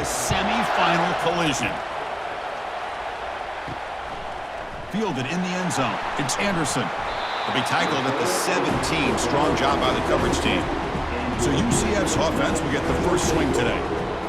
a semi-final collision. Fielded in the end zone. It's Anderson. He'll be tackled at the 17. Strong job by the coverage team. So UCF's offense will get the first swing today.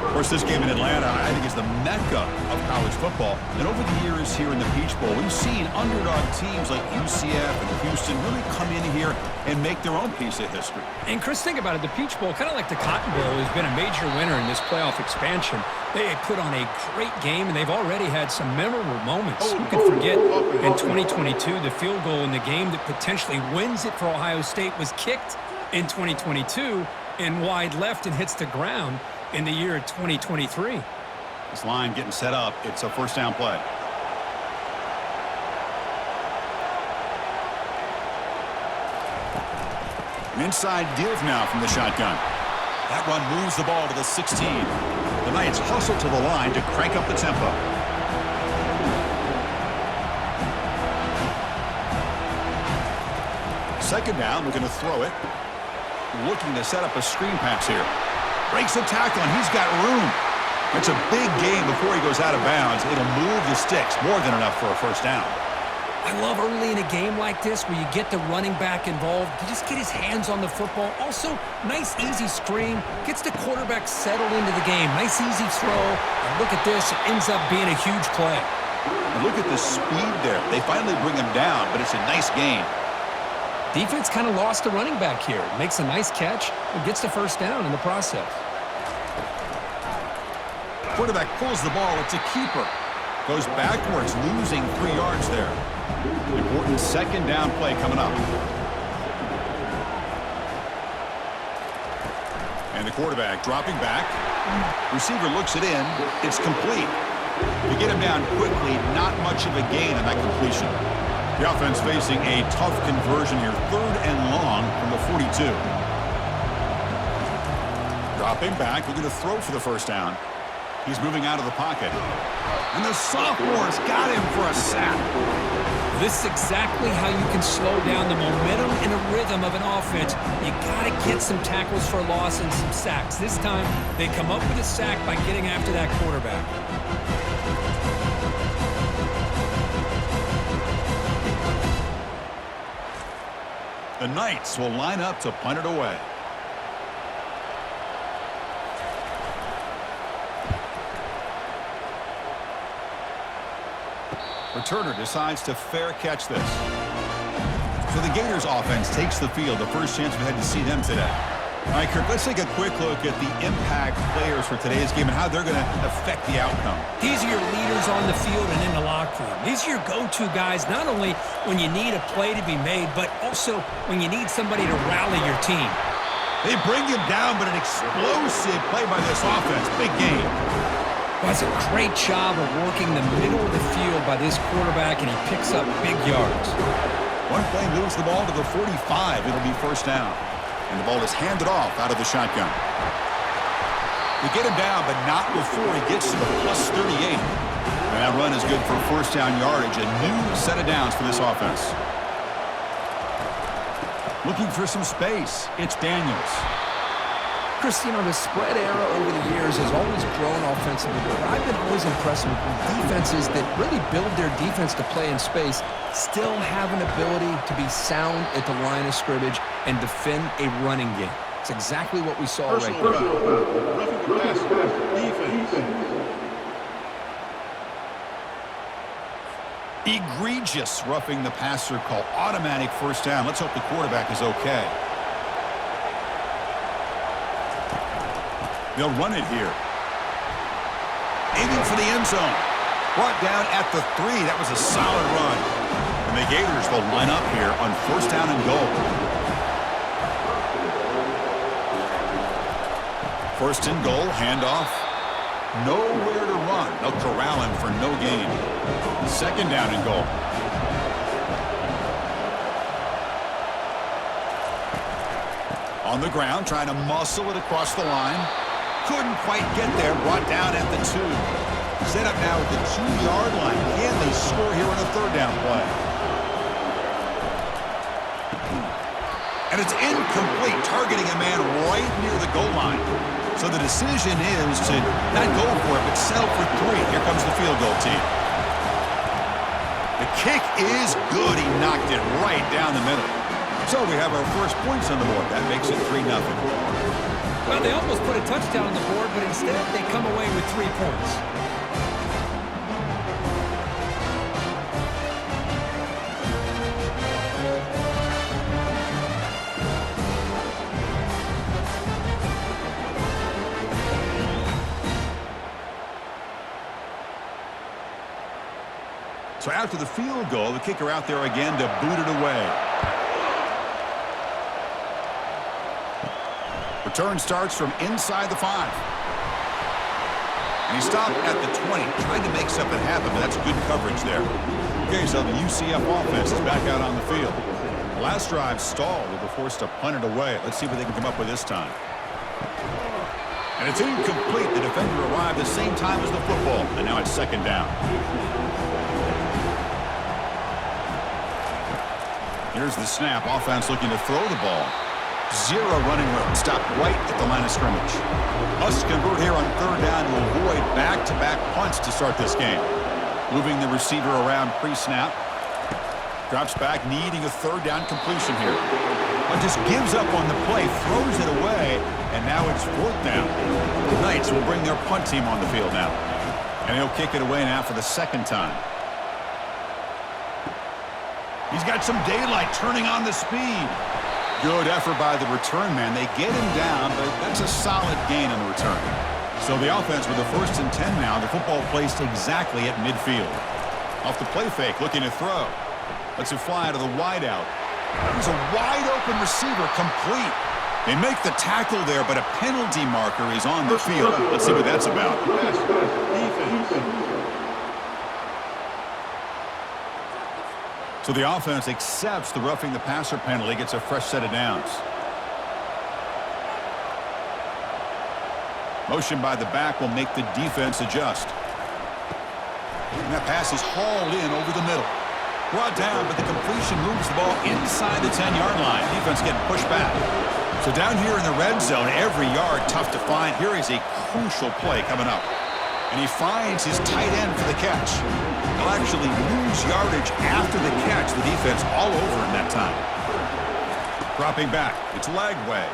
Of course, this game in Atlanta, I think, is the mecca of college football. And over the years here in the Peach Bowl, we've seen underdog teams like UCF and Houston really come in here and make their own piece of history. And Chris, think about it. The Peach Bowl, kind of like the Cotton Bowl, has been a major winner in this playoff expansion. They put on a great game, and they've already had some memorable moments. Who can forget in 2022, the field goal in the game that potentially wins it for Ohio State was kicked in 2022 and wide left and hits the ground in the year of 2023. This line getting set up. It's a first down play. An inside give now from the shotgun. That run moves the ball to the 16. The Knights hustle to the line to crank up the tempo. Second down, we're going to throw it. Looking to set up a screen pass here. Breaks the tackle, and he's got room. It's a big game before he goes out of bounds. It'll move the sticks, more than enough for a first down. I love early in a game like this where you get the running back involved. You just get his hands on the football. Also, nice, easy screen. Gets the quarterback settled into the game. Nice, easy throw. And look at this. It ends up being a huge play. And look at the speed there. They finally bring him down, but it's a nice gain. Defense kind of lost the running back here. Makes a nice catch and gets the first down in the process. Quarterback pulls the ball. It's a keeper. Goes backwards, losing 3 yards there. Important second down play coming up. And the quarterback dropping back. Receiver looks it in. It's complete. You get him down quickly, not much of a gain on that completion. The offense facing a tough conversion here. 3rd and long from the 42. Dropping back, looking to throw for the first down. He's moving out of the pocket. And the sophomore's got him for a sack. This is exactly how you can slow down the momentum and a rhythm of an offense. You got to get some tackles for a loss and some sacks. This time, they come up with a sack by getting after that quarterback. The Knights will line up to punt it away. Returner decides to fair catch this. So the Gators offense takes the field. The first chance we had to see them today. All right, Kirk, let's take a quick look at the impact players for today's game and how they're going to affect the outcome. These are your leaders on the field and in the locker room. These are your go-to guys, not only when you need a play to be made, but also when you need somebody to rally your team. They bring him down, but an explosive play by this offense. Big game. Well, that's a great job of working the middle of the field by this quarterback, and he picks up big yards. One play moves the ball to the 45. It'll be first down. And the ball is handed off out of the shotgun. They get him down, but not before he gets to the plus 38. And that run is good for first down yardage. A new set of downs for this offense. Looking for some space. It's Daniels. Chris, the spread era over the years has always grown offensively, but I've been always impressed with defenses that really build their defense to play in space, still have an ability to be sound at the line of scrimmage and defend a running game. It's exactly what we saw right there. Roughing the passer, defense. Egregious roughing the passer call. Automatic first down. Let's hope the quarterback is okay. They'll run it here. Aiming for the end zone. Brought down at the 3. That was a solid run. And the Gators will line up here on first down and goal. First and goal, handoff. Nowhere to run. They'll corral him for no gain. Second down and goal. On the ground, trying to muscle it across the line. Couldn't quite get there. Brought down at the 2. Set up now at the 2-yard line. Can they score here on a third down play? And it's incomplete, targeting a man right near the goal line. So the decision is to not go for it, but settle for 3. Here comes the field goal team. The kick is good. He knocked it right down the middle. So we have our first points on the board. That makes it 3-0. Well, they almost put a touchdown on the board, but instead they come away with 3 points. So after the field goal, the kicker out there again to boot it away. Return starts from inside the 5. And he stopped at the 20, trying to make something happen, but that's good coverage there. Okay, so the UCF offense is back out on the field. The last drive stalled. They were forced to punt it away. Let's see what they can come up with this time. And it's incomplete. The defender arrived the same time as the football, and now it's 2nd down. Here's the snap. Offense looking to throw the ball. 0 running room. Stopped right at the line of scrimmage. Must convert here on 3rd down to avoid back-to-back punts to start this game. Moving the receiver around pre-snap. Drops back, needing a 3rd down completion here. But just gives up on the play, throws it away, and now it's 4th down. The Knights will bring their punt team on the field now. And he'll kick it away now for the 2nd time. He's got some daylight, turning on the speed. Good effort by the return man. They get him down, but that's a solid gain on the return. So the offense with the 1st and 10 now. The football placed exactly at midfield. Off the play fake, looking to throw. Lets it fly out of the wideout. There's a wide-open receiver, complete. They make the tackle there, but a penalty marker is on the field. Let's see what that's about. So the offense accepts the roughing the passer penalty, gets a fresh set of downs. Motion by the back will make the defense adjust. And that pass is hauled in over the middle. Brought down, but the completion moves the ball inside the 10-yard line. Defense getting pushed back. So down here in the red zone, every yard tough to find. Here is a crucial play coming up. And he finds his tight end for the catch. He'll actually lose yardage after the catch. The defense all over in that time. Dropping back. It's leg way.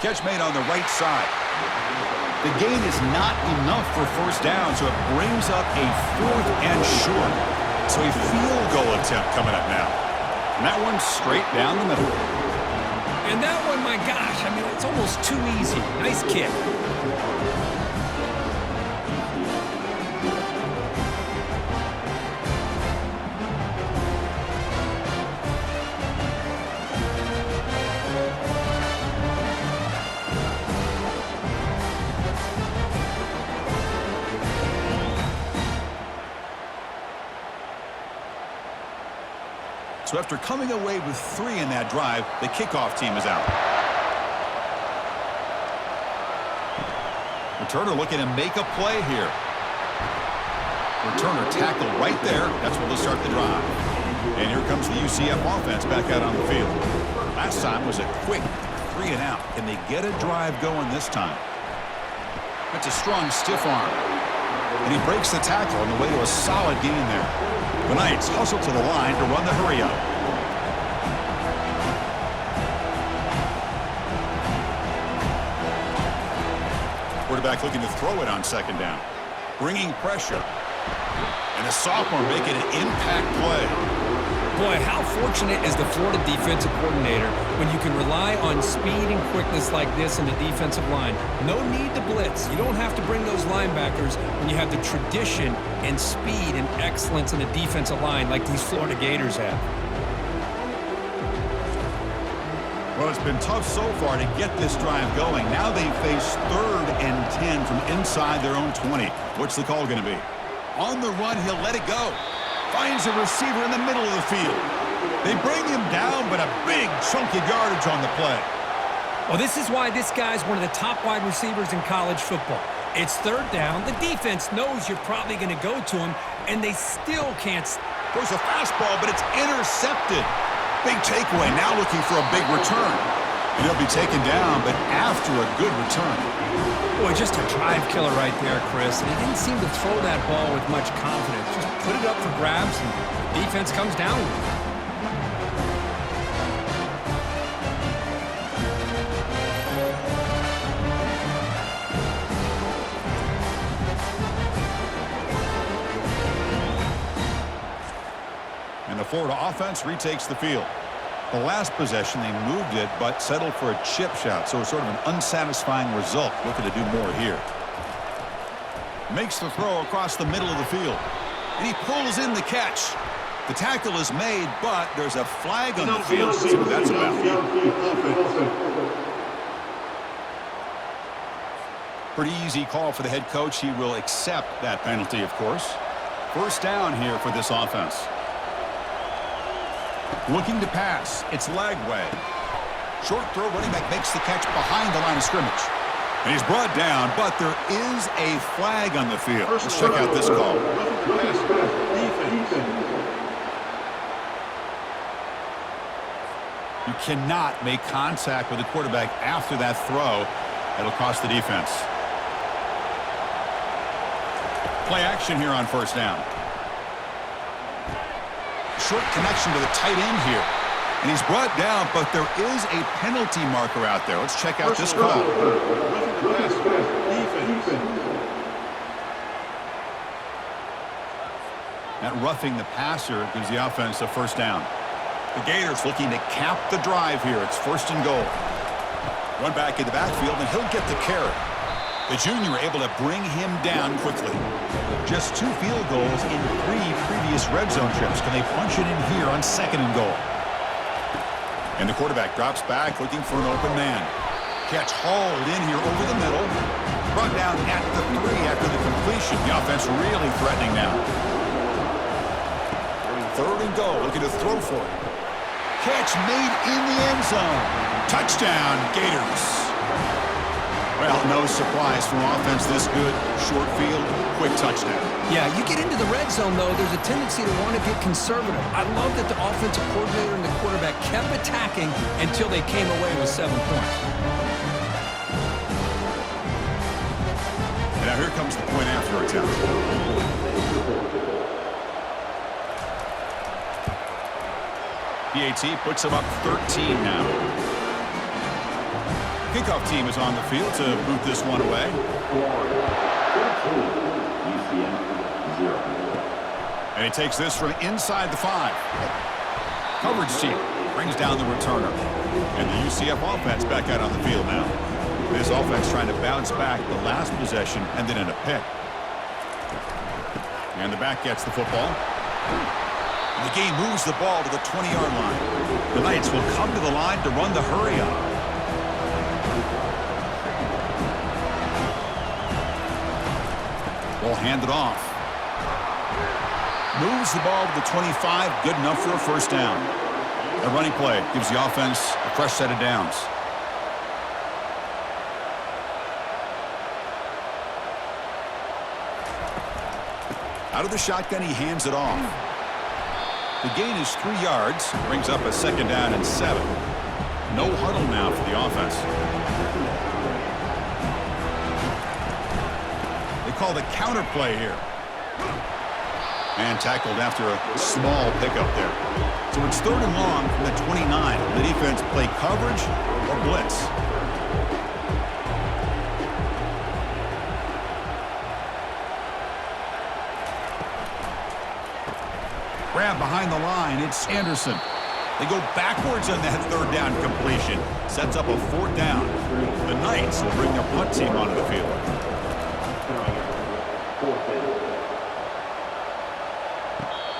Catch made on the right side. The gain is not enough for 1st down, so it brings up a 4th and short. So a field goal attempt coming up now. And that one's straight down the middle. And that one, my gosh, I mean, it's almost too easy. Nice kick. So after coming away with 3 in that drive, the kickoff team is out. Returner looking to make a play here. Returner tackled right there. That's where they'll start the drive. And here comes the UCF offense back out on the field. Last time was a quick 3 and out. Can they get a drive going this time? That's a strong stiff arm. And he breaks the tackle on the way to a solid gain there. The Knights hustle to the line to run the hurry-up. Quarterback looking to throw it on 2nd down. Bringing pressure. And the sophomore making an impact play. Boy, how fortunate is the Florida defensive coordinator when you can rely on speed and quickness like this in the defensive line. No need to blitz. You don't have to bring those linebackers when you have the tradition and speed and excellence in the defensive line like these Florida Gators have. Well, it's been tough so far to get this drive going. Now they face 3rd and 10 from inside their own 20. What's the call going to be? On the run, he'll let it go. Finds a receiver in the middle of the field. They bring him down, but a big chunk of yardage on the play. Well, this is why this guy's one of the top wide receivers in college football. It's 3rd down. The defense knows you're probably going to go to him, and they still can't. Throws a fastball, but it's intercepted. Big takeaway, now looking for a big return. And he'll be taken down, but after a good return. Boy, just a drive killer right there, Chris. And he didn't seem to throw that ball with much confidence. Just put it up for grabs, and the defense comes down with it. And the Florida offense retakes the field. The last possession, they moved it, but settled for a chip shot, so it's sort of an unsatisfying result. Looking to do more here. Makes the throw across the middle of the field. And he pulls in the catch. The tackle is made, but there's a flag on the field. Let's see what that's about. Pretty easy call for the head coach. He will accept that penalty, of course. First down here for this offense. Looking to pass. It's Lagway. Short throw, running back makes the catch behind the line of scrimmage. And he's brought down, but there is a flag on the field. Let's check out this call. You cannot make contact with the quarterback after that throw. That'll cost the defense. Play action here on first down. Short connection to the tight end here. And he's brought down, but there is a penalty marker out there. Let's check out this call. That roughing the passer gives the offense a first down. The Gators looking to cap the drive here. It's first and goal. Run back in the backfield, and he'll get the carry. The junior able to bring him down quickly. Just 2 field goals in 3 previous red zone trips. Can they punch it in here on second and goal? And the quarterback drops back looking for an open man. Catch hauled in here over the middle. Brought down at the 3 after the completion. The offense really threatening now. Third and goal, looking to throw for it. Catch made in the end zone. Touchdown, Gators. Well, no surprise from offense this good. Short field, quick touchdown. Yeah, you get into the red zone, though, there's a tendency to want to get conservative. I love that the offensive coordinator and the quarterback kept attacking until they came away with 7 points. And now here comes the point after attempt. PAT puts him up 13 now. Kickoff team is on the field to boot this one away. And he takes this from inside the 5. Coverage team brings down the returner. And the UCF offense back out on the field now. This offense trying to bounce back the last possession and then in a pick. And the back gets the football. And the game moves the ball to the 20-yard line. The Knights will come to the line to run the hurry up. Ball handed off. Moves the ball to the 25. Good enough for a first down. A running play gives the offense a fresh set of downs. Out of the shotgun, he hands it off. The gain is 3 yards. Brings up a second down and 7. No huddle now for the offense. Call the counter play here. And tackled after a small pickup there. So it's 3rd and long from the 29. The defense play coverage or blitz. Grab behind the line. It's Anderson. They go backwards on that 3rd down completion. Sets up a 4th down. The Knights will bring their punt team onto the field.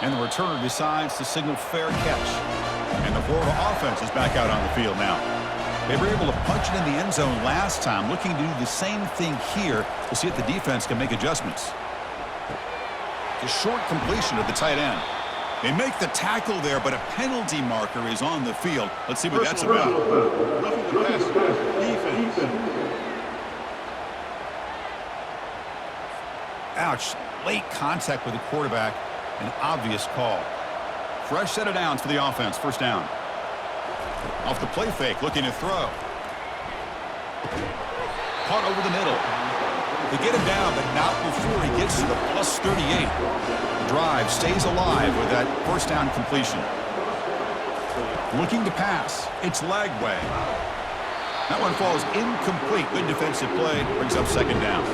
And the returner decides to signal fair catch. And the Florida offense is back out on the field now. They were able to punch it in the end zone last time, looking to do the same thing here to see if the defense can make adjustments. The short completion of the tight end. They make the tackle there, but a penalty marker is on the field. Let's see what that's about. Ouch. Late contact with the quarterback. An obvious call. Fresh set of downs for the offense. First down. Off the play fake, looking to throw. Caught over the middle. They get him down, but not before he gets to the plus 38. The drive stays alive with that first down completion. Looking to pass. It's Lagway. That one falls incomplete. Good defensive play. Brings up second down.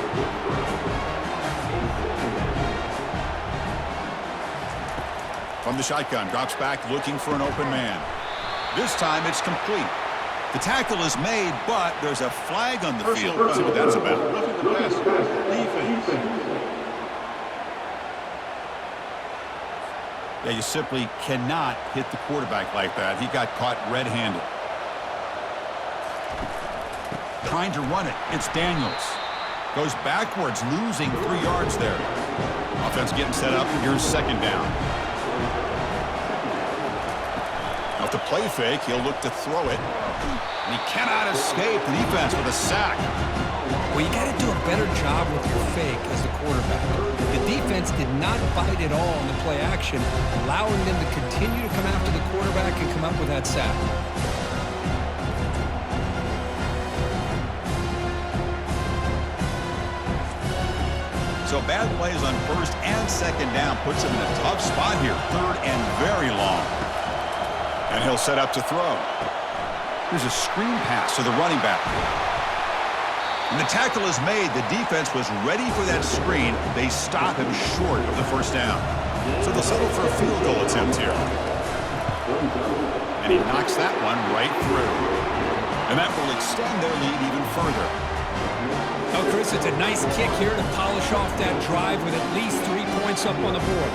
From the shotgun, drops back looking for an open man. This time it's complete. The tackle is made, but there's a flag on the field. Let's see what that's about. Roughing the passer. Defense. Yeah, you simply cannot hit the quarterback like that. He got caught red-handed. Trying to run it. It's Daniels. Goes backwards, losing 3 yards there. Offense getting set up. Here's second down. Now to play fake, he'll look to throw it. And he cannot escape the defense with a sack. Well, you got to do a better job with your fake as the quarterback. The defense did not bite at all in the play action, allowing them to continue to come after the quarterback and come up with that sack. So bad plays on first and second down puts him in a tough spot here. Third and very long. And he'll set up to throw. Here's a screen pass to the running back. When the tackle is made, the defense was ready for that screen. They stop him short of the first down. So they'll settle for a field goal attempt here. And he knocks that one right through. And that will extend their lead even further. Oh, Chris, it's a nice kick here to polish off that drive with at least 3 points up on the board.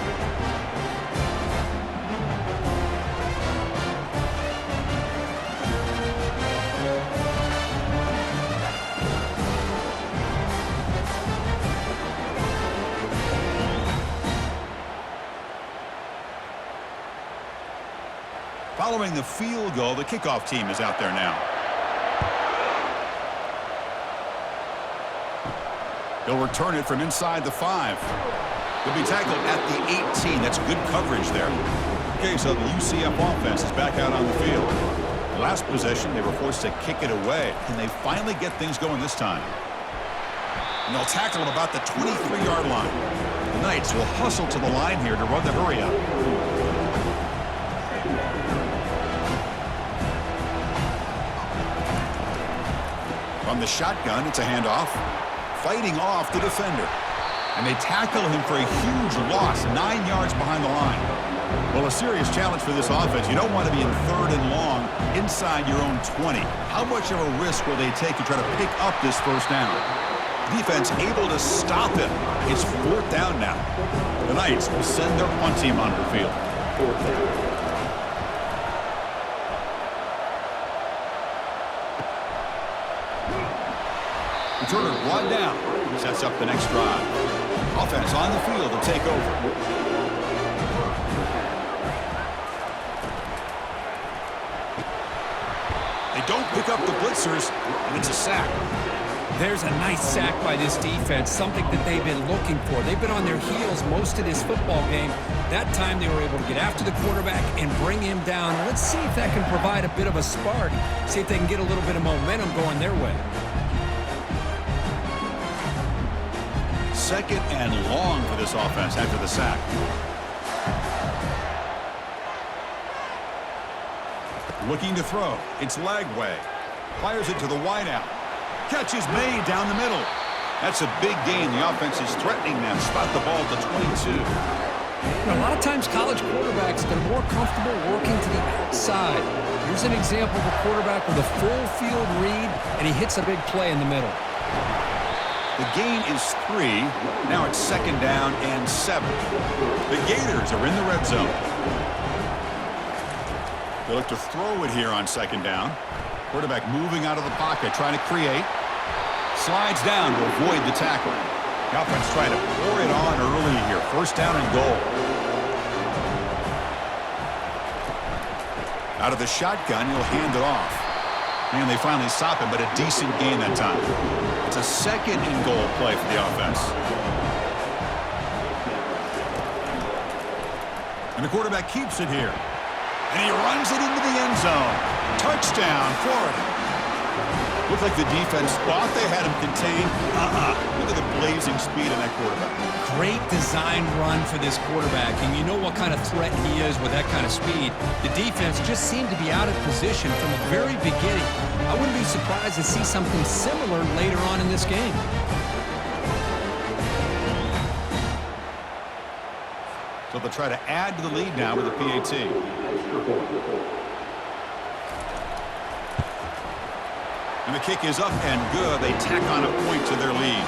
Following the field goal, the kickoff team is out there now. He'll return it from inside the 5. He'll be tackled at the 18. That's good coverage there. Okay, so the UCF offense is back out on the field. Last possession, they were forced to kick it away. Can they finally get things going this time? And they'll tackle him about the 23-yard line. The Knights will hustle to the line here to run the hurry up. From the shotgun, it's a handoff. Fighting off the defender. And they tackle him for a huge loss, 9 yards behind the line. Well, a serious challenge for this offense. You don't want to be in third and long inside your own 20. How much of a risk will they take to try to pick up this first down? Defense able to stop him. It's fourth down now. The Knights will send their punt team onto the field. Returner brought down. Sets up the next drive. Offense on the field to take over. They don't pick up the blitzers, and it's a sack. There's a nice sack by this defense, something that they've been looking for. They've been on their heels most of this football game. That time they were able to get after the quarterback and bring him down. Let's see if that can provide a bit of a spark. See if they can get a little bit of momentum going their way. Second and long for this offense after the sack. Looking to throw. It's Lagway. Fires it to the wideout. Catch is made down the middle. That's a big gain. The offense is threatening them. Spot the ball at the 22. A lot of times college quarterbacks, they're more comfortable working to the outside. Here's an example of a quarterback with a full field read, and he hits a big play in the middle. The gain is 3. Now it's second down and 7. The Gators are in the red zone. They look to throw it here on second down. Quarterback moving out of the pocket, trying to create. Slides down to avoid the tackle. The offense trying to pour it on early here. First down and goal. Out of the shotgun, he'll hand it off. And they finally stop him, but a decent gain that time. It's a second and goal play for the offense. And the quarterback keeps it here. And he runs it into the end zone. Touchdown, Florida. Looked like the defense thought they had him contained. Look at the blazing speed of that quarterback. Great design run for this quarterback, and you know what kind of threat he is with that kind of speed. The defense just seemed to be out of position from the very beginning. I wouldn't be surprised to see something similar later on in this game. So they'll try to add to the lead now with a PAT. And the kick is up and good. They tack on a point to their lead.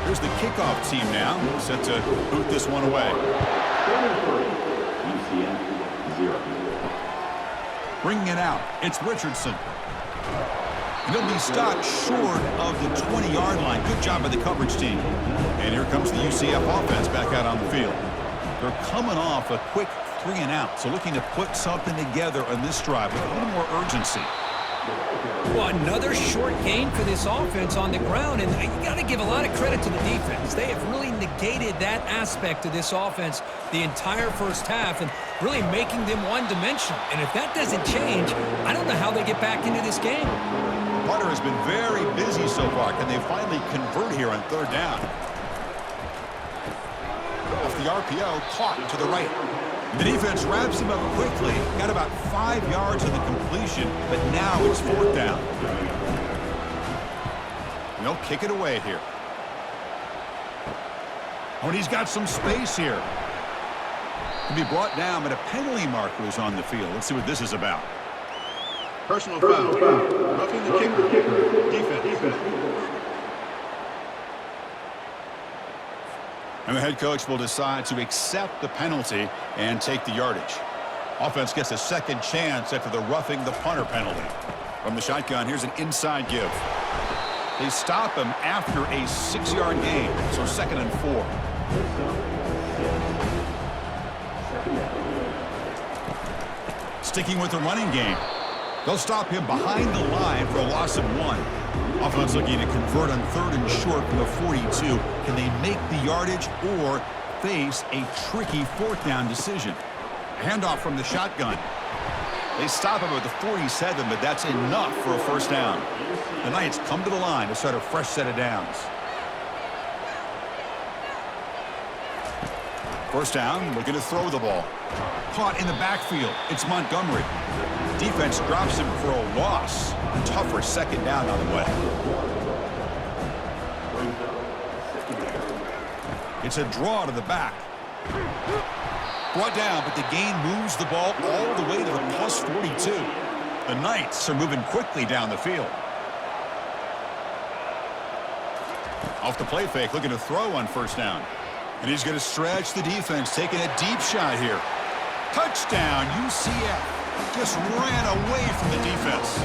Here's the kickoff team now, set to boot this one away. Bringing it out, it's Richardson. And he'll be stopped short of the 20-yard line. Good job by the coverage team. And here comes the UCF offense back out on the field. They're coming off a quick 3-and-out, so looking to put something together on this drive with a little more urgency. Well, another short gain for this offense on the ground, and you got to give a lot of credit to the defense. They have really negated that aspect of this offense the entire first half and really making them one-dimensional. And if that doesn't change, I don't know how they get back into this game. Potter has been very busy so far. Can they finally convert here on third down? Off the RPO, caught to the right. The defense wraps him up quickly. Got about 5 yards in the completion, but now it's fourth down. And they'll kick it away here. Oh, and he's got some space here. To be brought down, but a penalty marker is on the field. Let's see what this is about. Personal foul. Roughing the kicker. Defense. And the head coach will decide to accept the penalty and take the yardage. Offense gets a second chance after the roughing the punter penalty. From the shotgun, here's an inside give. They stop him after a 6-yard gain, so 2nd and 4. Sticking with the running game. They'll stop him behind the line for a loss of 1. Offense looking to convert on 3rd and short from the 42. Can they make the yardage or face a tricky 4th down decision? Handoff from the shotgun. They stop him at the 47, but that's enough for a first down. The Knights come to the line to start a fresh set of downs. First down, looking to throw the ball. Caught in the backfield. It's Montgomery. Defense drops him for a loss. A tougher second down on the way. It's a draw to the back. Brought down, but the gain moves the ball all the way to the plus 42. The Knights are moving quickly down the field. Off the play fake, looking to throw on first down. And he's going to stretch the defense, taking a deep shot here. Touchdown, UCF. Just ran away from the defense.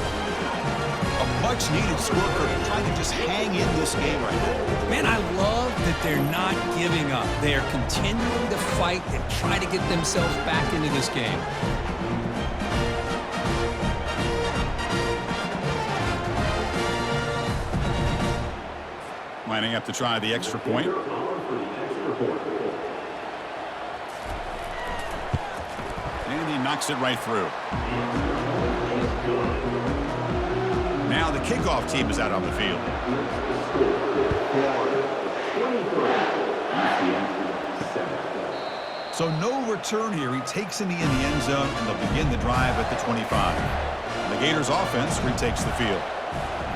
A much-needed score, trying to just hang in this game right now. Man, I love that they're not giving up. They are continuing to fight and try to get themselves back into this game. Lining up to try the extra point. And he knocks it right through. Now the kickoff team is out on the field. So no return here. He takes it in the end zone, and they'll begin the drive at the 25. The Gators offense retakes the field.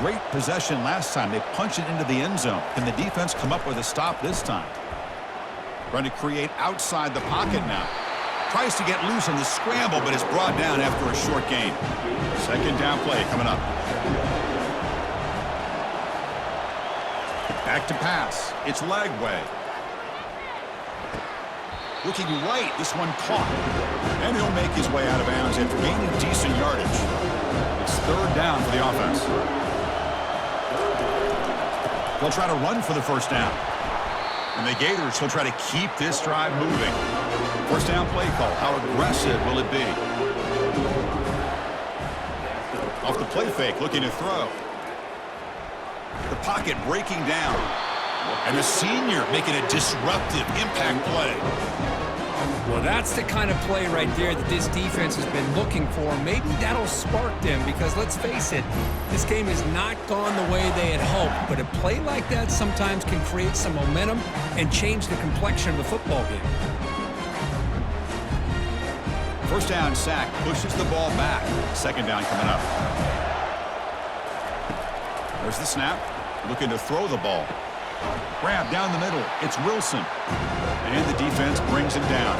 Great possession last time. They punch it into the end zone. Can the defense come up with a stop this time? Trying to create outside the pocket now. Tries to get loose on the scramble, but is brought down after a short gain. Second down play coming up. Back to pass. It's Lagway. Looking right, this one caught. And he'll make his way out of bounds after gaining decent yardage. It's third down for the offense. They'll try to run for the first down. And the Gators will try to keep this drive moving. First down play call. How aggressive will it be? Off the play fake, looking to throw. The pocket breaking down. And the senior making a disruptive impact play. Well, that's the kind of play right there that this defense has been looking for. Maybe that'll spark them because, let's face it, this game has not gone the way they had hoped. But a play like that sometimes can create some momentum and change the complexion of the football game. First down sack pushes the ball back. Second down coming up. There's the snap. Looking to throw the ball. Grab down the middle. It's Wilson. And the defense brings him down.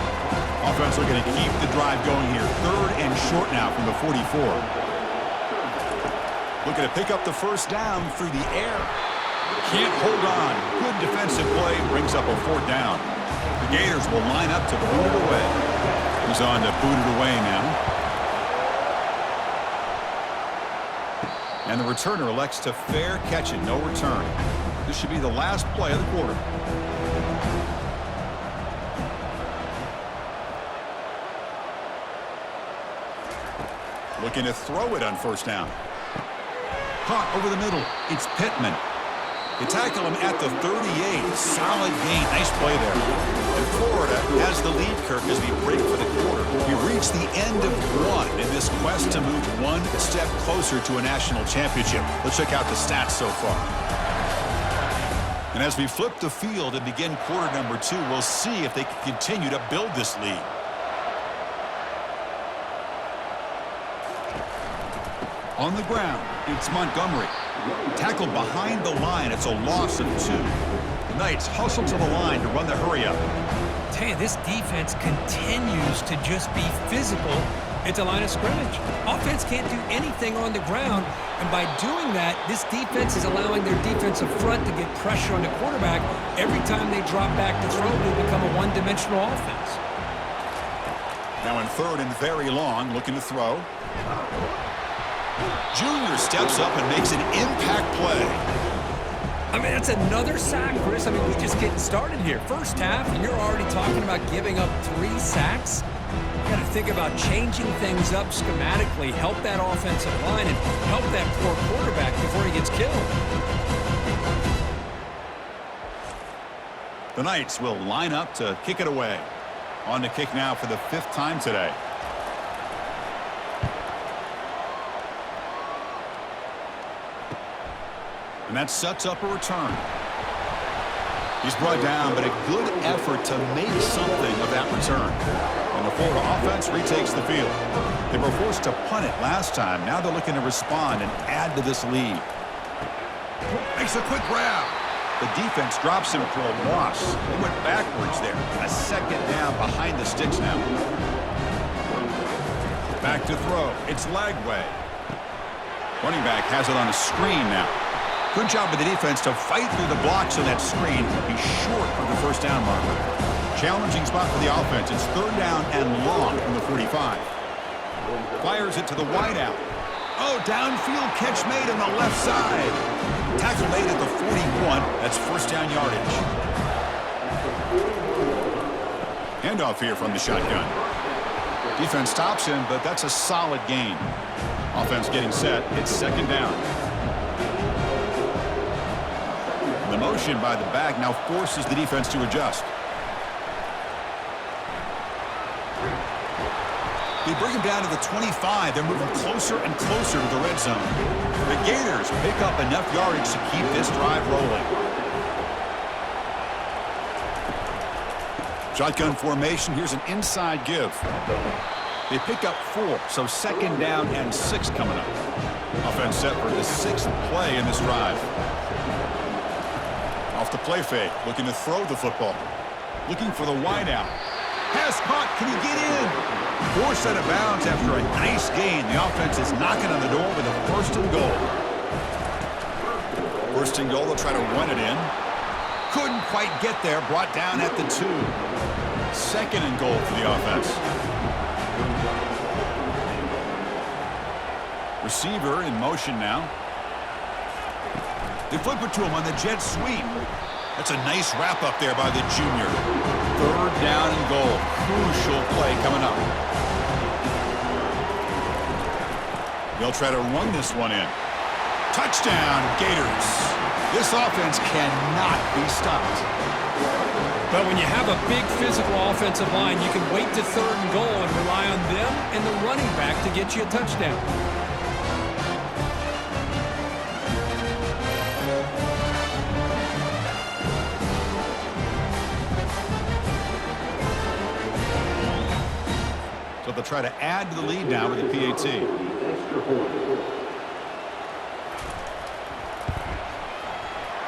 Offense looking to keep the drive going here. Third and short now from the 44. Looking to pick up the first down through the air. Can't hold on. Good defensive play brings up a fourth down. The Gators will line up to boot it away. He's on to boot it away now. And the returner elects to fair catch it, no return. This should be the last play of the quarter. Looking to throw it on first down. Caught over the middle. It's Pittman. They tackle him at the 38. Solid gain. Nice play there. And Florida has the lead, Kirk, as we break for the quarter. We've reached the end of one in this quest to move one step closer to a national championship. Let's check out the stats so far. And as we flip the field and begin quarter number 2, we'll see if they can continue to build this lead. On the ground, it's Montgomery. Tackled behind the line. It's a loss of 2. The Knights hustle to the line to run the hurry-up. Tell you, this defense continues to just be physical at the line of scrimmage. Offense can't do anything on the ground, and by doing that, this defense is allowing their defensive front to get pressure on the quarterback. Every time they drop back to throw, they become a one-dimensional offense. Now in third and very long, looking to throw. Junior steps up and makes an impact play. I mean, that's another sack, Chris. I mean, we're just getting started here. First half, and you're already talking about giving up 3 sacks. You got to think about changing things up schematically, help that offensive line, and help that poor quarterback before he gets killed. The Knights will line up to kick it away. On to kick now for the 5th time today. And that sets up a return. He's brought down, but a good effort to make something of that return. And the Florida offense retakes the field. They were forced to punt it last time. Now they're looking to respond and add to this lead. Makes a quick grab. The defense drops him for a loss. They went backwards there. A second down behind the sticks now. Back to throw. It's Lagway. Running back has it on a screen now. Good job by the defense to fight through the blocks on that screen. He's short of the first down marker. Challenging spot for the offense. It's third down and long from the 45. Fires it to the wideout. Oh, downfield catch made on the left side. Tackle made at the 41. That's first down yardage. Handoff here from the shotgun. Defense stops him, but that's a solid gain. Offense getting set. It's second down. The motion by the back now forces the defense to adjust. They bring him down to the 25. They're moving closer and closer to the red zone. The Gators pick up enough yardage to keep this drive rolling. Shotgun formation. Here's an inside give. They pick up 4, so second down and 6 coming up. Offense set for the 6th play in this drive. Off the play fake, looking to throw the football. Looking for the wideout. Pass caught, can he get in? Forced out of bounds after a nice gain. The offense is knocking on the door with a first and goal. First and goal, they'll try to run it in. Couldn't quite get there, brought down at the 2. Second and goal for the offense. Receiver in motion now. They flip it to him on the jet sweep. That's a nice wrap up there by the junior. Third down and goal. Crucial play coming up. They'll try to run this one in. Touchdown, Gators. This offense cannot be stopped. Well, when you have a big physical offensive line, you can wait to third and goal and rely on them and the running back to get you a touchdown. So they'll try to add to the lead now with the PAT.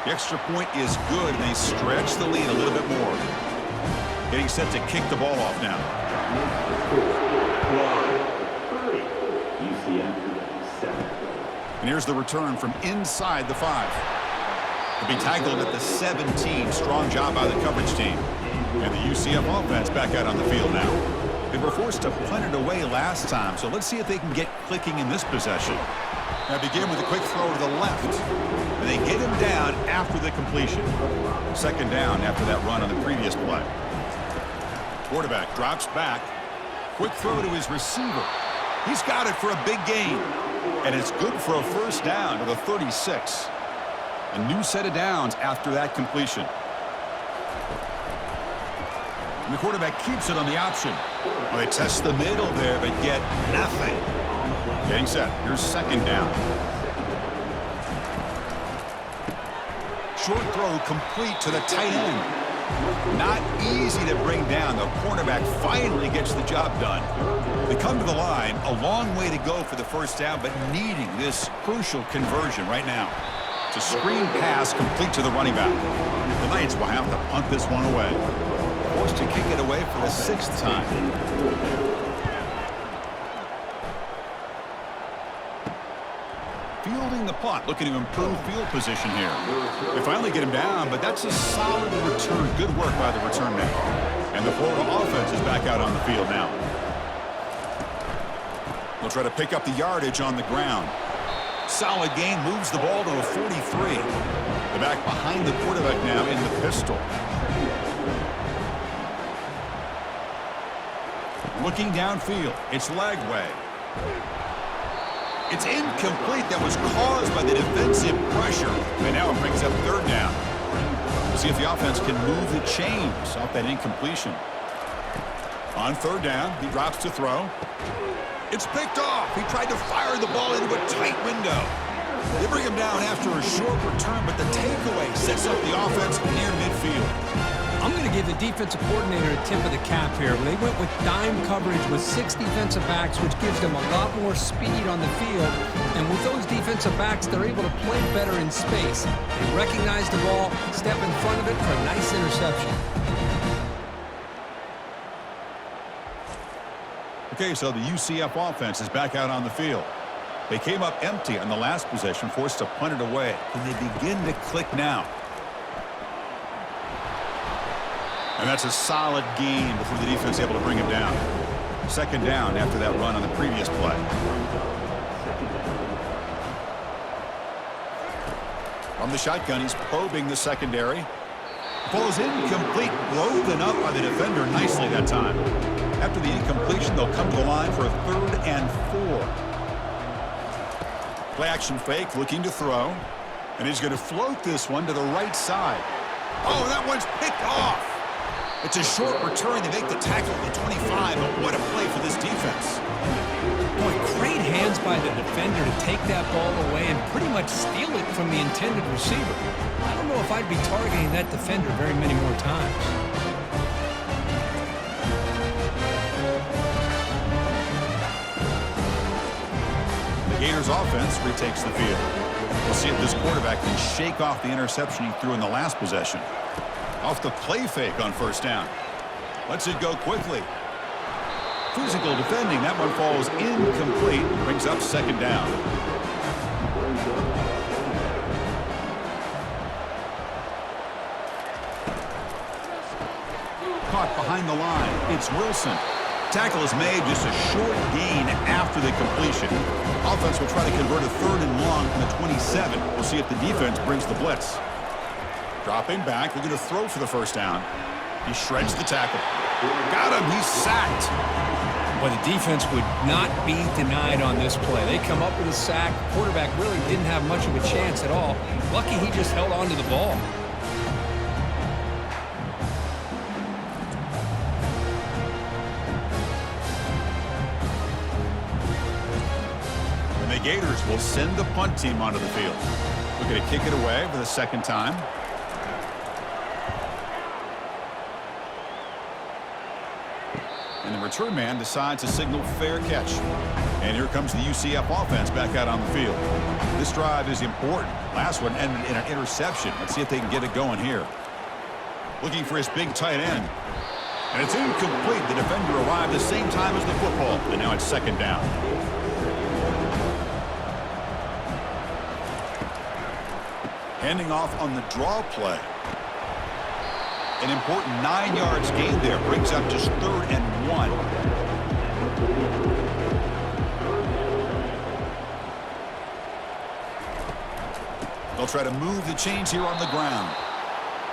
The extra point is good, and they stretch the lead a little bit more. Getting set to kick the ball off now. And here's the return from inside the 5. They'll be tackled at the 17. Strong job by the coverage team. And the UCF offense back out on the field now. They were forced to punt it away last time, so let's see if they can get clicking in this possession. Now begin with a quick throw to the left. And they get him down after the completion. Second down after that run on the previous play. Quarterback drops back. Quick throw to his receiver. He's got it for a big gain. And it's good for a first down to the 36. A new set of downs after that completion. And the quarterback keeps it on the option. Well, they test the middle there, but get nothing. Getting set. Here's second down. Short throw complete to the tight end. Not easy to bring down. The cornerback finally gets the job done. They come to the line. A long way to go for the first down, but needing this crucial conversion right now. It's a screen pass complete to the running back. The Knights will have to punt this one away. Forced to kick it away for the 6th time. Fielding the punt, looking to improve field position here. They finally get him down, but that's a solid return. Good work by the return man. And the Florida offense is back out on the field now. They'll try to pick up the yardage on the ground. Solid gain, moves the ball to a 43. The back behind the quarterback now in the pistol. Looking downfield, it's Lagway. It's incomplete. That was caused by the defensive pressure. And now it brings up third down. See if the offense can move the chains off that incompletion. On third down, he drops to throw. It's picked off. He tried to fire the ball into a tight window. They bring him down after a short return, but the takeaway sets up the offense near midfield. I'm going to give the defensive coordinator a tip of the cap here. They went with dime coverage with 6 defensive backs, which gives them a lot more speed on the field. And with those defensive backs, they're able to play better in space. They recognize the ball, step in front of it for a nice interception. Okay, so the UCF offense is back out on the field. They came up empty on the last possession, forced to punt it away. Can they begin to click now? And that's a solid gain before the defense is able to bring him down. Second down after that run on the previous play. From the shotgun, he's probing the secondary. Ball is incomplete, broken up by the defender nicely that time. After the incompletion, they'll come to the line for a 3rd and 4. Play action fake, looking to throw. And he's going to float this one to the right side. Oh, that one's picked off. It's a short return. They make the tackle at the 25, but what a play for this defense. Boy, great hands by the defender to take that ball away and pretty much steal it from the intended receiver. I don't know if I'd be targeting that defender very many more times. The Gators offense retakes the field. We'll see if this quarterback can shake off the interception he threw in the last possession. Off the play fake on first down. Lets it go quickly. Physical defending. That one falls incomplete. Brings up second down. Caught behind the line. It's Wilson. Tackle is made, just a short gain after the completion. Offense will try to convert a 3rd and long from the 27. We'll see if the defense brings the blitz. Dropping back, looking to throw for the first down. He shreds the tackle. Got him, he's sacked. Well, the defense would not be denied on this play. They come up with a sack. The quarterback really didn't have much of a chance at all. Lucky he just held on to the ball. Gators will send the punt team onto the field. Looking to kick it away for the second time. And the return man decides to signal fair catch. And here comes the UCF offense back out on the field. This drive is important. Last one ended in an interception. Let's see if they can get it going here. Looking for his big tight end. And it's incomplete. The defender arrived the same time as the football. And now it's second down. Handing off on the draw play. An important 9 yards gain there. Brings up just 3rd and 1. They'll try to move the chains here on the ground.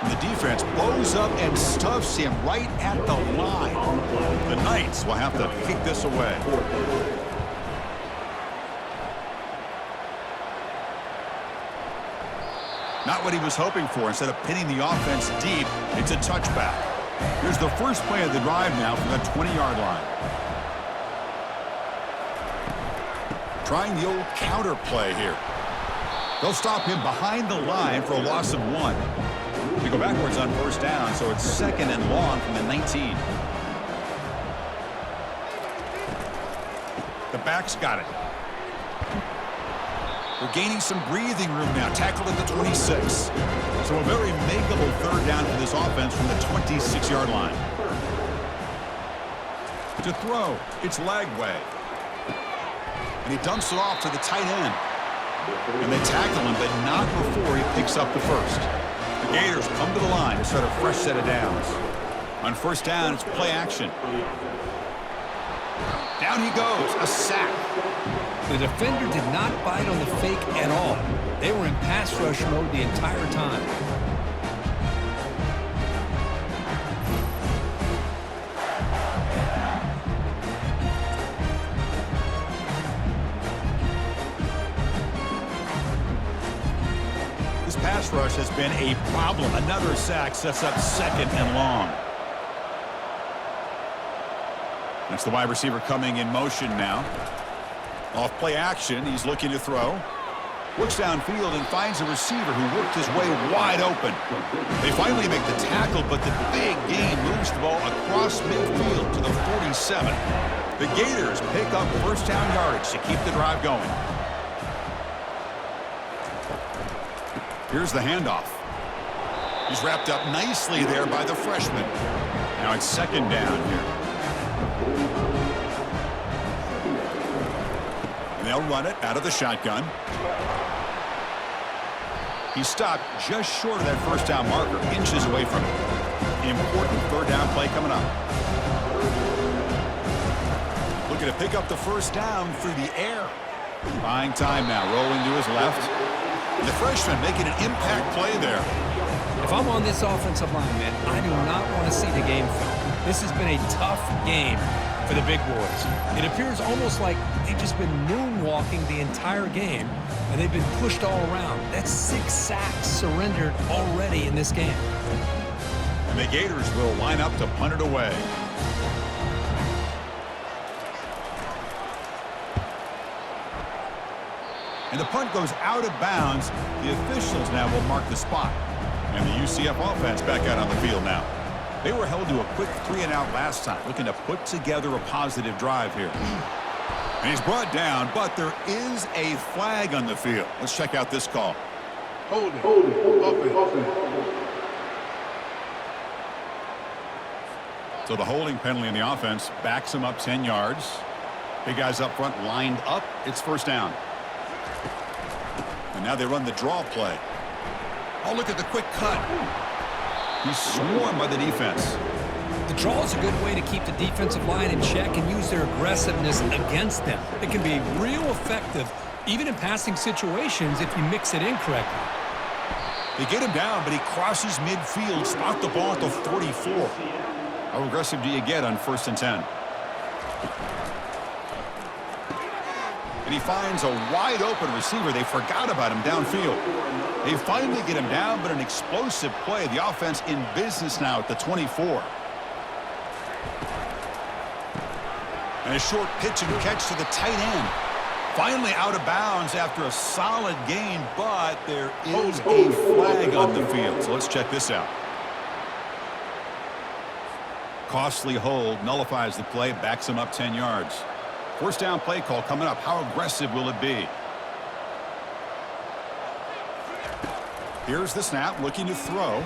And the defense blows up and stuffs him right at the line. The Knights will have to kick this away. Not what he was hoping for. Instead of pinning the offense deep, it's a touchback. Here's the first play of the drive now from the 20-yard line. Trying the old counter play here. They'll stop him behind the line for a loss of 1. They go backwards on first down, so it's 2nd and long from the 19. The back's got it. We're gaining some breathing room now. Tackled at the 26. So a very makeable 3rd down for this offense from the 26-yard line. To throw, it's Lagway. And he dumps it off to the tight end. And they tackle him, but not before he picks up the first. The Gators come to the line to start a fresh set of downs. On first down, it's play action. Down he goes, a sack. The defender did not bite on the fake at all. They were in pass rush mode the entire time. This pass rush has been a problem. Another sack sets up 2nd and long. That's the wide receiver coming in motion now. Off play action, he's looking to throw. Looks downfield and finds a receiver who worked his way wide open. They finally make the tackle, but the big gain moves the ball across midfield to the 47. The Gators pick up first down yardage to keep the drive going. Here's the handoff. He's wrapped up nicely there by the freshman. Now it's 2nd down here. They'll run it out of the shotgun. He stopped just short of that first down marker, inches away from it. Important 3rd down play coming up. Looking to pick up the first down through the air. Buying time now, rolling to his left. And the freshman making an impact play there. If I'm on this offensive line, man, I do not want to see the game film. This has been a tough game for the big boys. It appears almost like they've just been moonwalking the entire game, and they've been pushed all around. That's 6 sacks surrendered already in this game. And the Gators will line up to punt it away. And the punt goes out of bounds. The officials now will mark the spot. And the UCF offense back out on the field now. They were held to a quick 3-and-out last time, looking to put together a positive drive here. And he's brought down, but there is a flag on the field. Let's check out this call. Holding. Offense. So the holding penalty in the offense backs him up 10 yards. Big guys up front lined up. It's first down. And now they run the draw play. Oh, look at the quick cut. He's swarmed by the defense. The draw is a good way to keep the defensive line in check and use their aggressiveness against them. It can be real effective, even in passing situations, if you mix it in correctly. They get him down, but he crosses midfield, spot the ball at the 44. How aggressive do you get on 1st and 10? And he finds a wide open receiver. They forgot about him downfield. They finally get him down, but an explosive play. The offense in business now at the 24. And a short pitch and catch to the tight end. Finally out of bounds after a solid gain, but there is a flag on the field. So let's check this out. Costly hold, nullifies the play, backs him up 10 yards. First down play call coming up. How aggressive will it be? Here's the snap, looking to throw.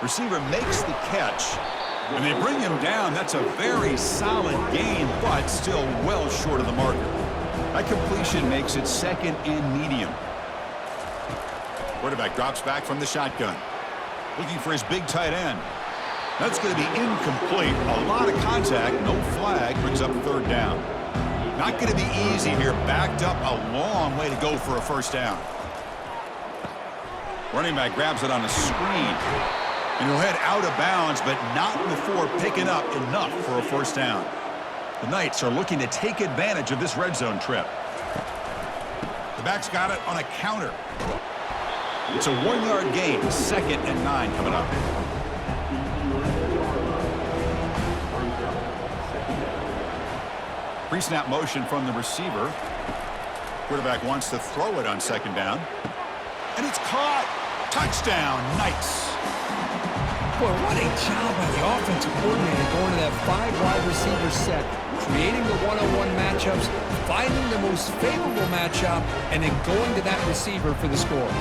Receiver makes the catch, and they bring him down. That's a very solid gain, but still well short of the marker. That completion makes it second and medium. Quarterback drops back from the shotgun, looking for his big tight end. That's going to be incomplete. A lot of contact, no flag, brings up third down. Not going to be easy here. Backed up a long way to go for a first down. Running back grabs it on a screen. And he'll head out of bounds, but not before picking up enough for a first down. The Knights are looking to take advantage of this red zone trip. The back's got it on a counter. It's a 1-yard gain, 2nd and 9 coming up. Pre-snap motion from the receiver. Quarterback wants to throw it on 2nd down. And it's caught. Touchdown, Knights. Boy, what a job by the offensive coordinator going to that 5-wide receiver set, creating the one-on-one matchups, finding the most favorable matchup, and then going to that receiver for the score.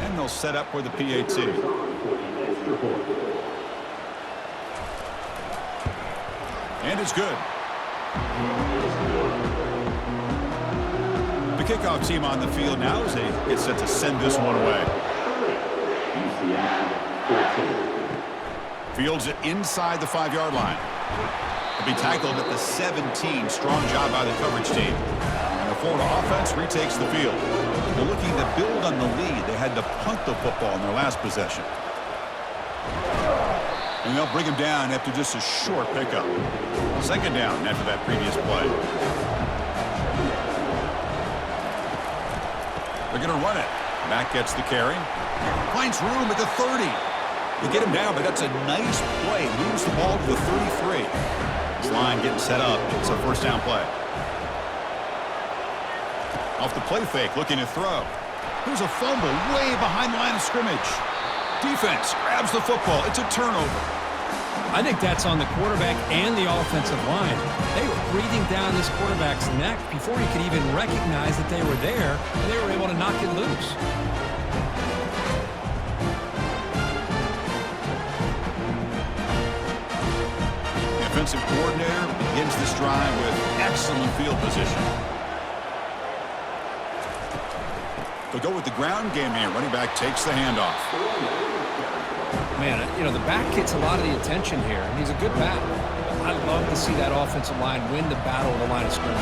And they'll set up for the pt7. And it's good. The kickoff team on the field now as they get set to send this one away. Fields it inside the 5-yard line. He'll be tackled at the 17. Strong job by the coverage team. And the Florida offense retakes the field. They're looking to build on the lead. They had to punt the football in their last possession. And they'll bring him down after just a short pickup. 2nd down after that previous play. They're going to run it. Mack gets the carry. Finds room at the 30. They get him down, but that's a nice play. Moves the ball to the 33. This line getting set up. It's a first down play. Off the play fake, looking to throw. There's a fumble way behind the line of scrimmage. Defense grabs the football. It's a turnover. I think that's on the quarterback and the offensive line. They were breathing down this quarterback's neck before he could even recognize that they were there, and they were able to knock it loose. The offensive coordinator begins this drive with excellent field position. They'll go with the ground game here. Running back takes the handoff. Man, you know, the back gets a lot of the attention here, and he's a good back. I love to see that offensive line win the battle of the line of scrimmage.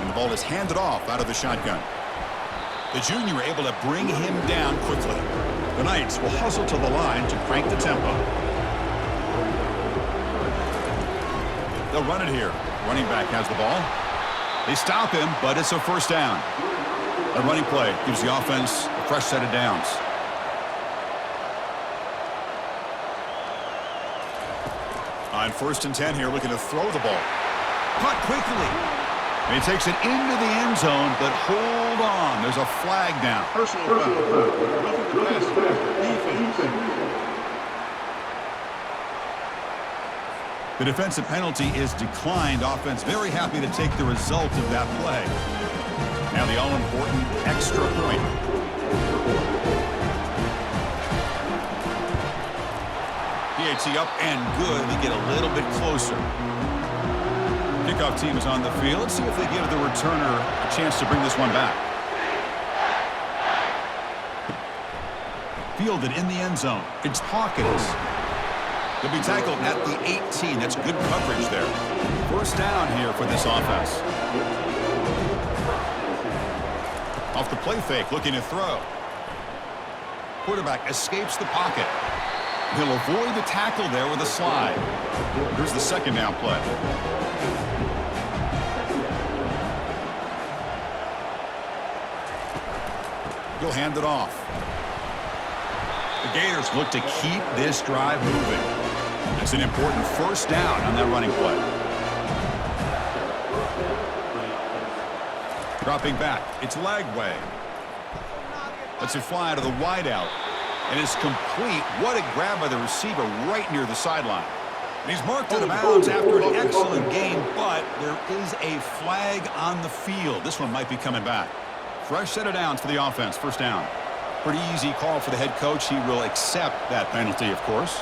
And the ball is handed off out of the shotgun. The junior able to bring him down quickly. The Knights will hustle to the line to crank the tempo. They'll run it here. Running back has the ball. They stop him, but it's a first down. A running play gives the offense a fresh set of downs. On 1st and 10 here, looking to throw the ball. Caught quickly. And he takes it into the end zone, but hold on. There's a flag down. Personal foul. Roughing the passer. Defense. The defensive penalty is declined. Offense very happy to take the result of that play. Now the all-important extra point. PAT up and good. They get a little bit closer. Kickoff team is on the field. Let's see if they give the returner a chance to bring this one back. Fielded in the end zone. It's Hawkins. They'll be tackled at the 18. That's good coverage there. First down here for this offense. Off the play fake, looking to throw. Quarterback escapes the pocket. He'll avoid the tackle there with a slide. Here's the 2nd down play. He'll hand it off. Gators look to keep this drive moving. It's an important first down on that running play. Dropping back, it's Lagway. Lets it fly to the wideout. And it's complete. What a grab by the receiver right near the sideline. And he's marked out of bounds after an excellent game, but there is a flag on the field. This one might be coming back. Fresh set of downs for the offense, first down. Pretty easy call for the head coach. He will accept that penalty, of course.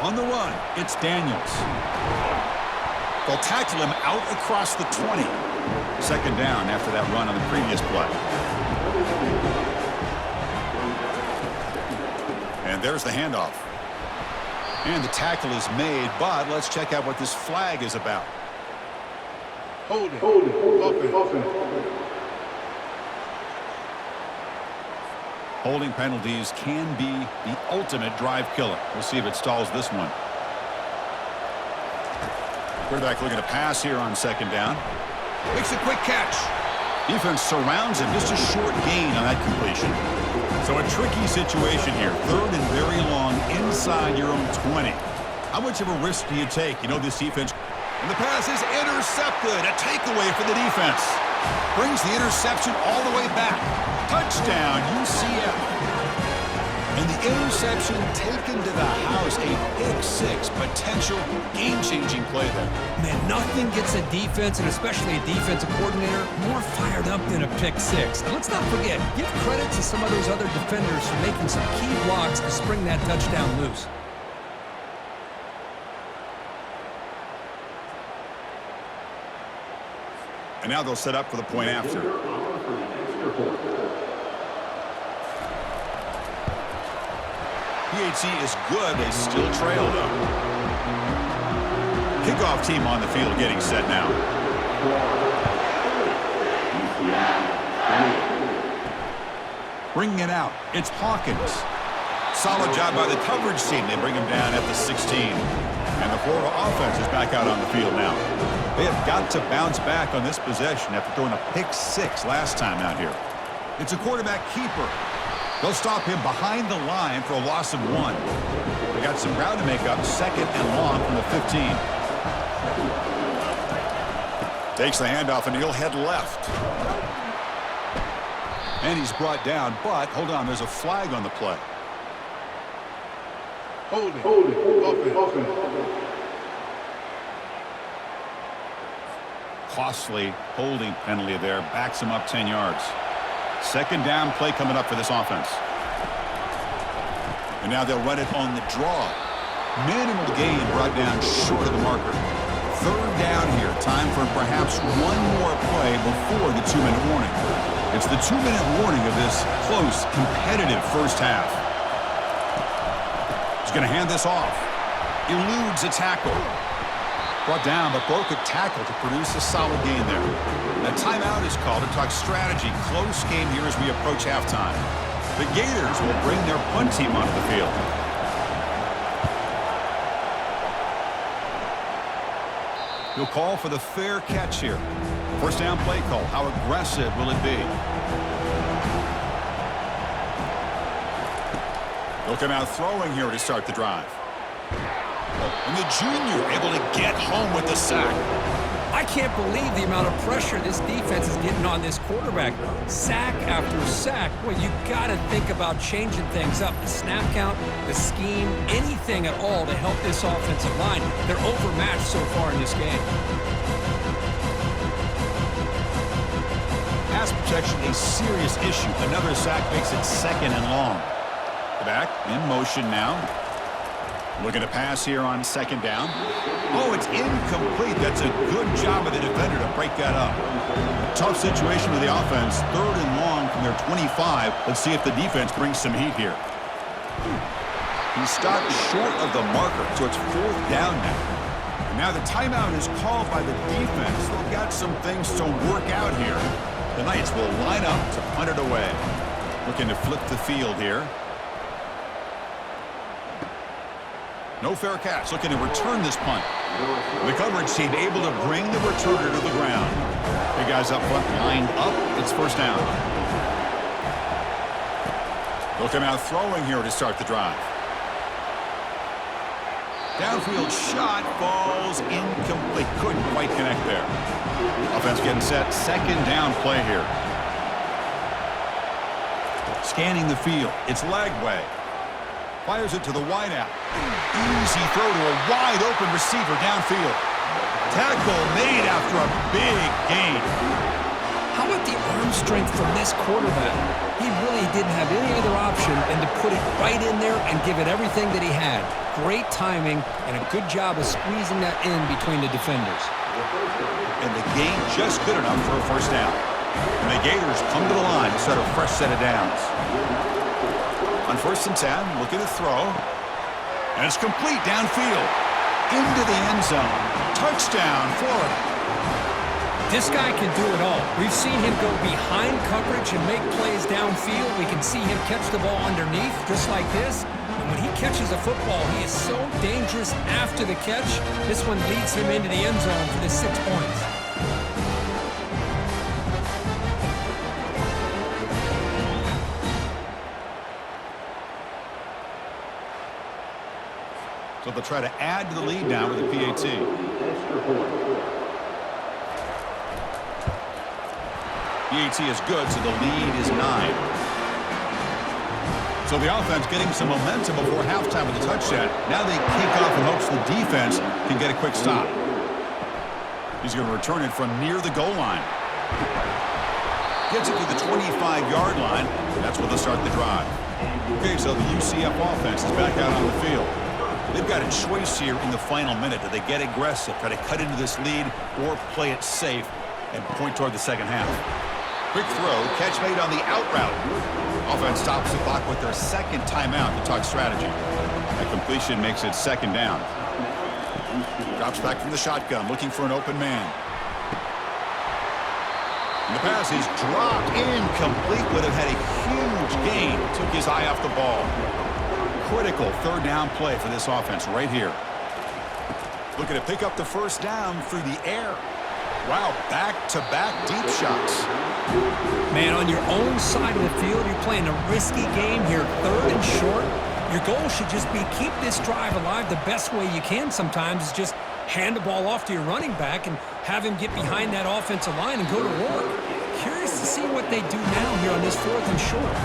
On the run, it's Daniels. They'll tackle him out across the 20. Second down after that run on the previous play. And there's the handoff. And the tackle is made, but let's check out what this flag is about. Hold it. Holding penalties can be the ultimate drive killer. We'll see if it stalls this one. Quarterback looking to pass here on second down. Makes a quick catch. Defense surrounds him. Just a short gain on that completion. So a tricky situation here. Third and very long inside your own 20. How much of a risk do you take? You know this defense. And the pass is intercepted. A takeaway for the defense. Brings the interception all the way back. Touchdown, UCF. And the interception taken to the house. A pick-6 potential game-changing play there. Man, nothing gets a defense, and especially a defensive coordinator, more fired up than a pick-6. And let's not forget, give credit to some of those other defenders for making some key blocks to spring that touchdown loose. And now they'll set up for the point after. PHC is good. They still trail, though. Kickoff team on the field getting set now. Bringing it out. It's Hawkins. Solid job by the coverage team. They bring him down at the 16. And the Florida offense is back out on the field now. They have got to bounce back on this possession after throwing a pick-6 last time out here. It's a quarterback keeper. They'll stop him behind the line for a loss of 1. They got some ground to make up, second and long from the 15. Takes the handoff, and he'll head left. And he's brought down, but hold on, there's a flag on the play. Hold it. Offense. Costly holding penalty there, backs him up 10 yards. Second down play coming up for this offense. And now they'll run it on the draw. Minimal gain brought down short of the marker. Third down here. Time for perhaps one more play before the 2-minute warning. It's the 2-minute warning of this close, competitive first half. He's going to hand this off. Eludes a tackle. Brought down, but broke a tackle to produce a solid gain there. A timeout is called to talk strategy. Close game here as we approach halftime. The Gators will bring their punt team onto the field. He'll call for the fair catch here. First down play call. How aggressive will it be? He'll come out throwing here to start the drive. And the junior able to get home with the sack. I can't believe the amount of pressure this defense is getting on this quarterback. Sack after sack. Well, you got to think about changing things up. The snap count, the scheme, anything at all to help this offensive line. They're overmatched so far in this game. Pass protection, a serious issue. Another sack makes it second and long. Back in motion now. Looking to pass here on second down. Oh, it's incomplete. That's a good job of the defender to break that up. Tough situation with the offense. Third and long from their 25. Let's see if the defense brings some heat here. He stopped short of the marker, so it's fourth down now. And now the timeout is called by the defense. They've got some things to work out here. The Knights will line up to punt it away. Looking to flip the field here. No fair catch. Looking to return this punt. The coverage team able to bring the returner to the ground. The guys up front lined up. It's first down. They'll come out throwing here to start the drive. Downfield shot falls incomplete. Couldn't quite connect there. Offense getting set. Second down play here. Scanning the field. It's Lagway. Fires it to the wideout. Easy throw to a wide open receiver downfield. Tackle made after a big gain. How about the arm strength from this quarterback? He really didn't have any other option than to put it right in there and give it everything that he had. Great timing and a good job of squeezing that in between the defenders. And the gain just good enough for a first down. And the Gators come to the line to start a fresh set of downs. On 1st and 10, looking to throw. And it's complete downfield. Into the end zone. Touchdown, Florida. This guy can do it all. We've seen him go behind coverage and make plays downfield. We can see him catch the ball underneath, just like this. And when he catches a football, he is so dangerous after the catch. This one leads him into the end zone for the 6 points. So they'll try to add to the lead now with the PAT. PAT is good, so the lead is 9. So the offense getting some momentum before halftime with the touchdown. Now they kick off in hopes the defense can get a quick stop. He's going to return it from near the goal line. Gets it to the 25-yard line. That's where they'll start the drive. Okay, so the UCF offense is back out on the field. They've got a choice here in the final minute. Do they get aggressive, try to cut into this lead, or play it safe and point toward the second half? Quick throw, catch made on the out route. Offense stops the clock with their second timeout to talk strategy. That completion makes it second down. Drops back from the shotgun, looking for an open man. And the pass is dropped incomplete, would have had a huge gain. Took his eye off the ball. Critical third down play for this offense right here. Looking to pick up the first down through the air. Wow, back-to-back deep shots. Man, on your own side of the field, you're playing a risky game here, 3rd and short. Your goal should just be keep this drive alive the best way you can sometimes is just hand the ball off to your running back and have him get behind that offensive line and go to work. Curious to see what they do now here on this 4th and short.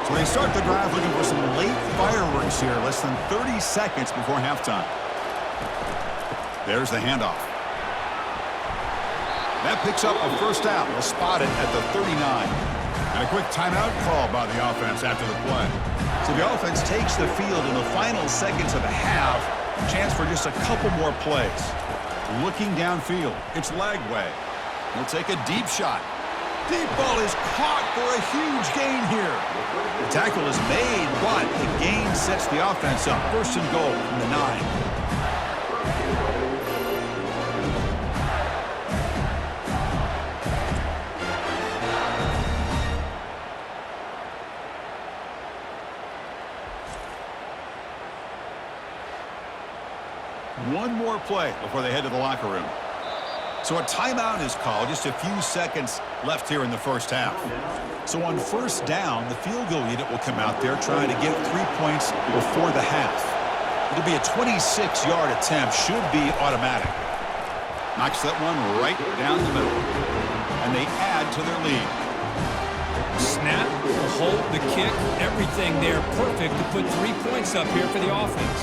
So they start the drive looking for some late fireworks here, less than 30 seconds before halftime. There's the handoff. That picks up a first down. We'll spot it at the 39. And a quick timeout call by the offense after the play. So the offense takes the field in the final seconds of a half. Chance for just a couple more plays. Looking downfield, it's Lagway. He'll take a deep shot. Deep ball is caught for a huge gain here. The tackle is made, but the gain sets the offense up. 1st and goal from the 9. One more play before they head to the locker room. So a timeout is called. Just a few seconds left here in the first half. So on first down, the field goal unit will come out there trying to get 3 points before the half. It'll be a 26-yard attempt. Should be automatic. Knocks that one right down the middle. And they add to their lead. Snap, the hold, the kick, everything there perfect to put 3 points up here for the offense.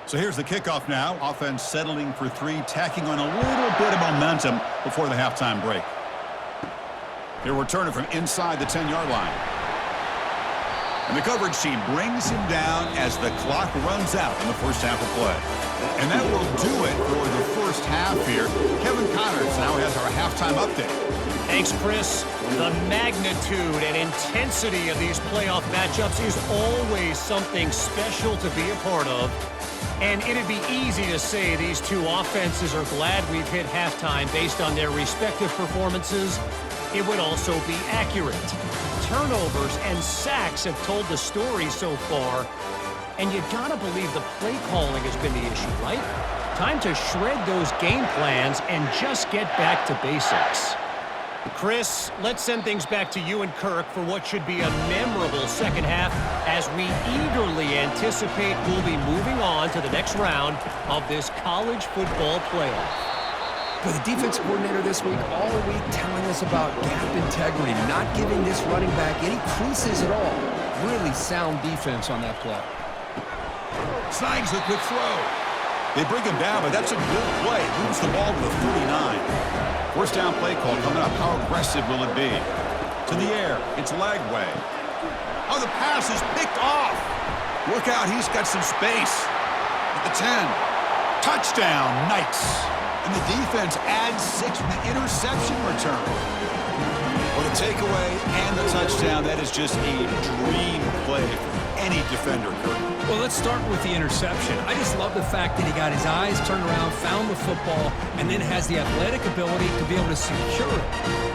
So here's the kickoff now. Offense settling for 3, tacking on a little bit of momentum before the halftime break. He'll return it from inside the 10-yard line. And the coverage team brings him down as the clock runs out in the first half of play. And that will do it for the first half here. Kevin Connors now has our halftime update. Thanks, Chris. The magnitude and intensity of these playoff matchups is always something special to be a part of. And it'd be easy to say these two offenses are glad we've hit halftime based on their respective performances. it would also be accurate. Turnovers and sacks have told the story so far, and you gotta believe the play calling has been the issue, right? Time to shred those game plans and just get back to basics. Chris, let's send things back to you and Kirk for what should be a memorable second half as we eagerly anticipate we'll be moving on to the next round of this college football playoff. But the defense coordinator this week, all week telling us about gap integrity, not giving this running back any creases at all. Really sound defense on that play. Snags a quick throw. They bring him down, but that's a good play. Moves the ball to the 39. First down play call coming up. How aggressive will it be? To the air. It's Lagway. Oh, the pass is picked off. Look out. He's got some space. At the 10. Touchdown, Knights. And the defense adds 6 from the interception return. For the takeaway and the touchdown, that is just a dream play for any defender, Kirk. Well, let's start with the interception. I just love the fact that he got his eyes turned around, found the football, and then has the athletic ability to be able to secure it.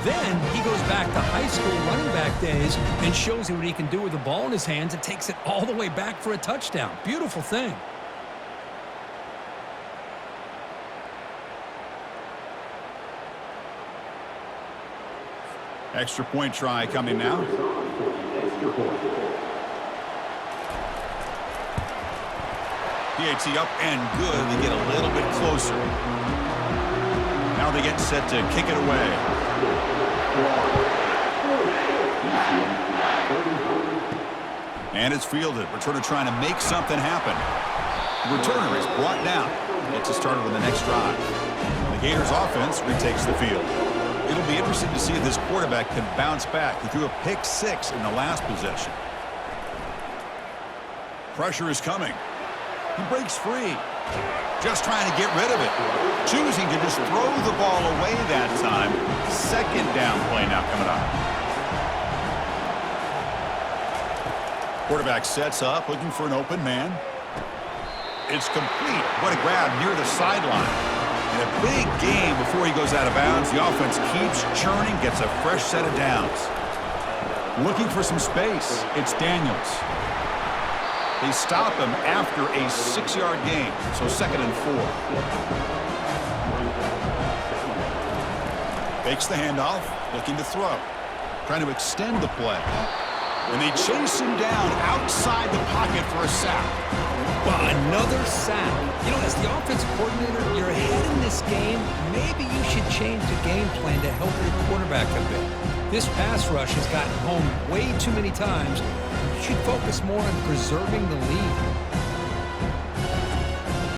Then he goes back to high school running back days and shows you what he can do with the ball in his hands and takes it all the way back for a touchdown. Beautiful thing. Extra point try coming now. PAT up and good. They get a little bit closer. Now they get set to kick it away. And it's fielded. Returner trying to make something happen. The returner is brought down. Gets us started on the next drive. The Gators offense retakes the field. It'll be interesting to see if this quarterback can bounce back. He threw a pick-6 in the last possession. Pressure is coming. He breaks free. Just trying to get rid of it. Choosing to just throw the ball away that time. Second down play now coming up. Quarterback sets up, looking for an open man. It's complete. What a grab near the sideline. And a big game before he goes out of bounds. The offense keeps churning, gets a fresh set of downs. Looking for some space. It's Daniels. They stop him after a 6-yard gain, so 2nd and 4. Fakes the handoff, looking to throw. Trying to extend the play. And they chase him down outside the pocket for a sack. Well, another sack. You know, as the offensive coordinator, you're ahead in this game. Maybe you should change the game plan to help your quarterback a bit. This pass rush has gotten home way too many times. You should focus more on preserving the lead.